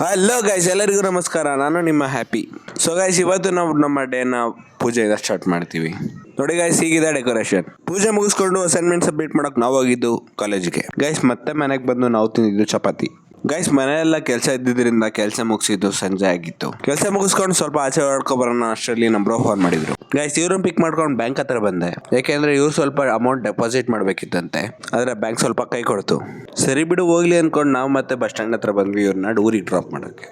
Hello guys, ಎಲ್ಲರಿಗೂ ನಮಸ್ಕಾರ. ನಾನು ನಿಮ್ಮ ಹ್ಯಾಪಿ. ಸೊ ಗೈಸ್, ಇವತ್ತು ನಾವು ನಮ್ಮ ಡೇನ ಪೂಜೆಯಿಂದ ಸ್ಟಾರ್ಟ್ ಮಾಡ್ತೀವಿ. ನೋಡಿ ಗೈಸ್, ಹೀಗಿದೆ ಡೆಕೋರೇಷನ್. ಪೂಜೆ ಮುಗಿಸ್ಕೊಂಡು ಅಸೈನ್ಮೆಂಟ್ ಸಬ್ಮಿಟ್ ಮಾಡಕ್ ನಾವು ಹೋಗಿದ್ದು ಕಾಲೇಜಿಗೆ. ಗೈಸ್, ಮತ್ತೆ ಮನೆಗೆ ಬಂದು ನಾವು ತಿಂದಿದ್ದು ಚಪಾತಿ. ಗೈಸ್, ಮನೆಯೆಲ್ಲ ಕೆಲಸ ಇದ್ದಿದ್ರಿಂದ ಕೆಲಸ ಮುಗಿಸಿದ್ದು ಸಂಜೆ ಆಗಿತ್ತು. ಕೆಲಸ ಮುಗಿಸ್ಕೊಂಡು ಸ್ವಲ್ಪ ಆಚೆ ಹೊಡ್ಕೊ ಬರೋಣ ಅಷ್ಟರಲ್ಲಿ ನಮ್ಮ ಬ್ರೋ ಫೋನ್ ಮಾಡಿದ್ರು. ಗೈಸ್, ಇವ್ರನ್ನ ಪಿಕ್ ಮಾಡ್ಕೊಂಡು ಬ್ಯಾಂಕ್ ಹತ್ರ ಬಂದೆ. ಯಾಕೆಂದ್ರೆ ಇವ್ರು ಸ್ವಲ್ಪ ಅಮೌಂಟ್ ಡೆಪಾಸಿಟ್ ಮಾಡ್ಬೇಕಿತ್ತಂತೆ. ಆದ್ರೆ ಬ್ಯಾಂಕ್ ಸ್ವಲ್ಪ ಕೈ ಕೊಡ್ತು. ಸರಿ ಬಿಡು ಹೋಗ್ಲಿ ಅನ್ಕೊಂಡು ನಾವು ಮತ್ತೆ ಬಸ್ ಸ್ಟ್ಯಾಂಡ್ ಹತ್ರ ಬಂದ್ವಿ ಇವ್ರನ್ನ ಊರಿಗೆ ಡ್ರಾಪ್ ಮಾಡಕ್ಕೆ.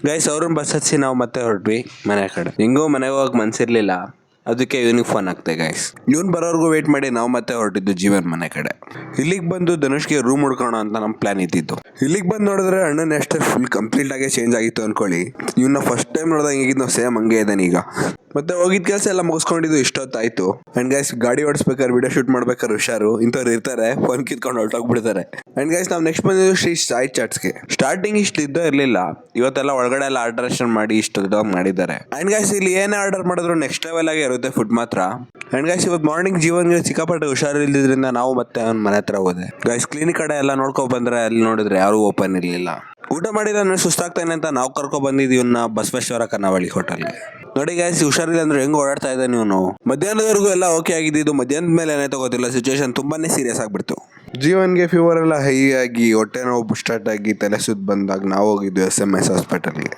ಗೈಸ್, ಅವ್ರನ್ನ ಬಸ್ ಹಚ್ಚಿ ನಾವು ಮತ್ತೆ ಹೊರಟ್ವಿ ಮನೆ ಕಡೆ. ಹಿಂಗೂ ಮನೆಗೆ ಹೋಗಕ್ ಮನ್ಸಿರ್ಲಿಲ್ಲ, ಅದಕ್ಕೆ ಇವನಿಗೆ ಫೋನ್ ಆಗ್ತೆ. ಗೈಸ್, ಇವನ್ ಬರೋರ್ಗು ವೇಟ್ ಮಾಡಿ ನಾವು ಮತ್ತೆ ಹೊರಟಿದ್ದು ಜೀವನ್ ಮನೆ ಕಡೆ. ಇಲ್ಲಿಗೆ ಬಂದು ಧನುಷ್ಗೆ ರೂಮ್ ಹುಡ್ಕೋಣ ಅಂತ ನಮ್ಮ ಪ್ಲಾನ್ ಇದ್ದಿದ್ದು. ಇಲ್ಲಿಗೆ ಬಂದು ನೋಡಿದ್ರೆ ಅಣ್ಣನ ಅಷ್ಟೇ ಫುಲ್ ಕಂಪ್ಲೀಟ್ ಆಗಿ ಚೇಂಜ್ ಆಗಿತ್ತು ಅನ್ಕೊಳ್ಳಿ. ಇವನ್ನ ಫಸ್ಟ್ ಟೈಮ್ ನೋಡಿದಾಗ ಹೇಗಿದ್ದು ನಾವು ಸೇಮ್ ಹಂಗೆ ಇದ್ದಾನೆ ಈಗ. ಮತ್ತೆ ಹೋಗಿದ್ ಕೆಲಸ ಎಲ್ಲ ಮುಗಿಸ್ಕೊಂಡಿದ್ದು ಇಷ್ಟೊತ್ತಾಯ್ತು. ಅಂಡ್ ಗೈಸ್, ಗಾಡಿ ಓಡಿಸ್ಬೇಕಾದ್ರೆ ವಿಡಿಯೋ ಶೂಟ್ ಮಾಡ್ಬೇಕಾದ್ರೆ ಹುಷಾರು, ಇಂಥವ್ರು ಇರ್ತಾರೆ ಫೋನ್ ಕಿತ್ಕೊಂಡು ಹೊರಟೋಗ್ಬಿಡ್ತಾರೆ. ಅಂಡ್ ಗೈಸ್, ನಾವು ನೆಕ್ಸ್ಟ್ ಬಂದಿದ್ದು ಶ್ರೀ ಸಾಯಿ ಚಾಟ್ಸ್ಗೆ. ಸ್ಟಾರ್ಟಿಂಗ್ ಇಷ್ಟು ಇರಲಿಲ್ಲ, ಇವತ್ತೆಲ್ಲ ಒಳಗಡೆ ಎಲ್ಲ ಆಲ್ಟ್ರೇಷನ್ ಮಾಡಿ ಇಷ್ಟು ದೊಡ್ಡದಾಗಿ ಮಾಡಿದ್ದಾರೆ. ಅಂಡ್ ಗೈಸ್, ಇಲ್ಲಿ ಏನೇ ಆರ್ಡರ್ ಮಾಡಿದ್ರು ನೆಕ್ಸ್ಟ್ ಲೆವೆಲ್ ಆಗಿ ಇರುತ್ತೆ ಫುಡ್ ಮಾತ್ರ. ಅಂಡ್ ಗೈಸ್, ಇವತ್ತು ಮಾರ್ನಿಂಗ್ ಜೀವನ್ಗೆ ಸಿಕ್ಕಾಪಟ್ಟೆ ಹುಷಾರು ಇಲ್ದಿದ್ರಿಂದ ನಾವು ಮತ್ತೆ ಅವ್ನ ಮನೆ ಹತ್ರ ಹೋದೆ. ಗೈಸ್, ಕ್ಲಿನಿಕ್ ಕಡೆ ಎಲ್ಲ ನೋಡ್ಕೊ ಬಂದ್ರೆ ಅಲ್ಲಿ ನೋಡಿದ್ರೆ ಯಾರು ಓಪನ್ ಇರಲಿಲ್ಲ. ಊಟ ಮಾಡಿದ್ರೆ ಸುಸ್ತಾಗ್ತಾನೆ ಅಂತ ನಾವು ಕರ್ಕೊ ಬಂದಿದ್ದೀವಿ ಇವನ್ನ ಬಸವೇಶ್ವರ ಕನ್ನವಳ್ಳಿ ಹೋಟೆಲ್ಗೆ. ನೋಡಿ ಗೈಸ್, ಹುಷಾರಿಲ್ಲ ಅಂದ್ರೆ ಹೆಂಗ್ ಓಡಾಡ್ತಾ ಇದ್ದಾನೆ ಇವನು. ಮಧ್ಯಾಹ್ನದವರೆಗೂ ಎಲ್ಲ ಓಕೆ ಆಗಿದ್ದು, ಮಧ್ಯಾಹ್ನದ ಮೇಲೆ ಏನಾಯ್ತು ಗೊತ್ತಿಲ್ಲ, ಸಿಚುವೇಶನ್ ತುಂಬಾನೇ ಸೀರಿಯಸ್ ಆಗ್ಬಿಡ್ತು. ಜೀವನ್ಗೆ ಫೀವರ್ ಎಲ್ಲ ಹೈ ಆಗಿ ಹೊಟ್ಟೆ ನೋವು ಸ್ಟಾರ್ಟ್ ಆಗಿ ತಲೆ ಸುತ್ತ ಬಂದಾಗ ನಾವು ಹೋಗಿದ್ವಿ SMS ಹಾಸ್ಪಿಟಲ್ಗೆ.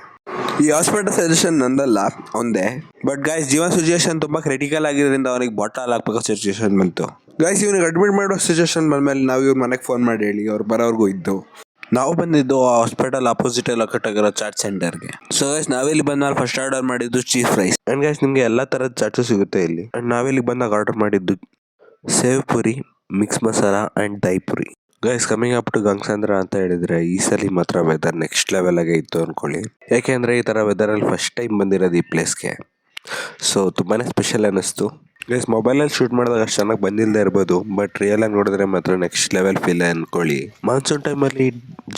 ಈ ಹಾಸ್ಪಿಟಲ್ ಸಜೆಷನ್ ನಂದಲ್ಲ, ಒಂದೇ. ಬಟ್ ಗೈಸ್, ಜೀವನ್ ಸಿಚುವೇಶನ್ ತುಂಬಾ ಕ್ರಿಟಿಕಲ್ ಆಗಿರೋದ್ರಿಂದ ಅವನಿಗೆ ಬಾಟಲ್ ಹಾಕ್ಬೇಕು ಸಿಚುವೇಶನ್ ಬಂತು. ಗೈಸ್, ಇವನಿಗೆ ಅಡ್ಮಿಟ್ ಮಾಡೋ ಸಿಚುವೇಶನ್ ಬಂದ್ಮೇಲೆ ನಾವು ಇವ್ರ ಮನೆಗೆ ಫೋನ್ ಮಾಡಿ ಹೇಳಿ ಅವ್ರು ಬರೋರ್ಗೂ ಇದ್ದು. ನಾವು ಬಂದಿದ್ದು ಹಾಸ್ಪಿಟಲ್ ಅಪೋಸಿಟ್ ಎಲ್ಲ ಕಟ್ಟಾಗಿರೋ ಚಾಟ್ ಸೆಂಟರ್ಗೆ. ಸೊ ಗೈಸ್, ನಾವಿಲ್ಲಿ ಬಂದಾಗ ಫಸ್ಟ್ ಆರ್ಡರ್ ಮಾಡಿದ್ದು ಚೀಸ್ ರೈಸ್. ಅಂಡ್ ಗೈಸ್, ನಿಮಗೆ ಎಲ್ಲ ತರದ ಚಾಟ್ಸು ಸಿಗುತ್ತೆ ಇಲ್ಲಿ. ಅಂಡ್ ನಾವಿಲ್ಲಿ ಬಂದಾಗ ಆರ್ಡರ್ ಮಾಡಿದ್ದು sev puri, mix masala and dahi puri. Guys, coming up to Gangasandra ಅಂತ ಹೇಳಿದ್ರೆ ಈ ಸಲ ಮಾತ್ರ ವೆದರ್ ನೆಕ್ಸ್ಟ್ ಲೆವೆಲ್ ಆಗಿ ಇತ್ತು ಅನ್ಕೊಳ್ಳಿ. ಯಾಕೆಂದ್ರೆ ಈ ತರ ವೆದರ್ ಅಲ್ಲಿ ಫಸ್ಟ್ ಟೈಮ್ ಬಂದಿರೋದು ಈ ಪ್ಲೇಸ್ಗೆ. ಸೊ ತುಂಬಾನೇ ಸ್ಪೆಷಲ್ ಅನ್ನಿಸ್ತು. ಗೈಸ್, ಮೊಬೈಲಲ್ಲಿ ಶೂಟ್ ಮಾಡಿದಾಗ ಅಷ್ಟು ಚೆನ್ನಾಗಿ ಬಂದಿಲ್ಲದೆ ಇರ್ಬೋದು, ಬಟ್ ರಿಯಲ್ ಆಗಿ ನೋಡಿದ್ರೆ ಮಾತ್ರ ನೆಕ್ಸ್ಟ್ ಲೆವೆಲ್ ಫೀಲ್ ಅನ್ಕೊಳ್ಳಿ. ಮಾನ್ಸೂನ್ ಟೈಮಲ್ಲಿ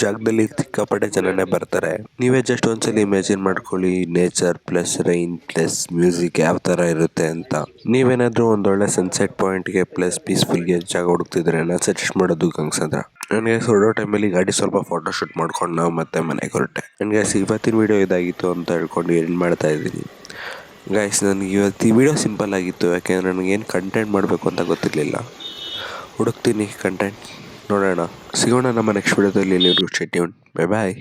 ಜಾಗದಲ್ಲಿ ಸಿಕ್ಕಾಪಟ್ಟೆ ಜನನೇ ಬರ್ತಾರೆ. ನೀವೇ ಜಸ್ಟ್ ಒಂದ್ಸಲಿ ಇಮ್ಯಾಜಿನ್ ಮಾಡ್ಕೊಳ್ಳಿ, nature plus rain plus music ಯಾವ ಥರ ಇರುತ್ತೆ ಅಂತ. ನೀವೇನಾದರೂ ಒಂದೊಳ್ಳೆ ಸನ್ಸೆಟ್ ಪಾಯಿಂಟ್ಗೆ ಪ್ಲಸ್ ಪೀಸ್ಫುಲ್ಗೆ ಜಾಗ ಹುಡುಕ್ತಿದ್ರೆ ನಾನು ಸಜೆಸ್ಟ್ ಮಾಡೋದು ಗಂಗಸಂದ್ರ. ನನಗೆ ಹೊರಡೋ ಟೈಮಲ್ಲಿ ಗಾಡಿ ಸ್ವಲ್ಪ ಫೋಟೋ ಶೂಟ್ ಮಾಡ್ಕೊಂಡು ನಾವು ಮತ್ತೆ ಮನೆಗೆ ಹೊರಟೆ. ನನಗೆ ಇವತ್ತಿನ ವಿಡಿಯೋ ಇದಾಗಿತ್ತು ಅಂತ ಹೇಳ್ಕೊಂಡು ಎಂಡ್ ಮಾಡ್ತಾ ಇದ್ದೀನಿ. ಗೈಸ್, ನನಗೆ ಇವತ್ತು ಈ ವಿಡಿಯೋ ಸಿಂಪಲ್ ಆಗಿತ್ತು, ಯಾಕೆಂದರೆ ನನಗೇನು ಕಂಟೆಂಟ್ ಮಾಡಬೇಕು ಅಂತ ಗೊತ್ತಿರಲಿಲ್ಲ. ಹುಡುಕ್ತೀನಿ ಕಂಟೆಂಟ್, ನೋಡೋಣ. ಸಿಗೋಣ ನಮ್ಮ ನೆಕ್ಸ್ಟ್ ವಿಡಿಯೋದಲ್ಲಿ. ಎಲ್ಲರಿಗೂ ಸ್ಟೇ ಟ್ಯೂನ್ಡ್. Bye bye.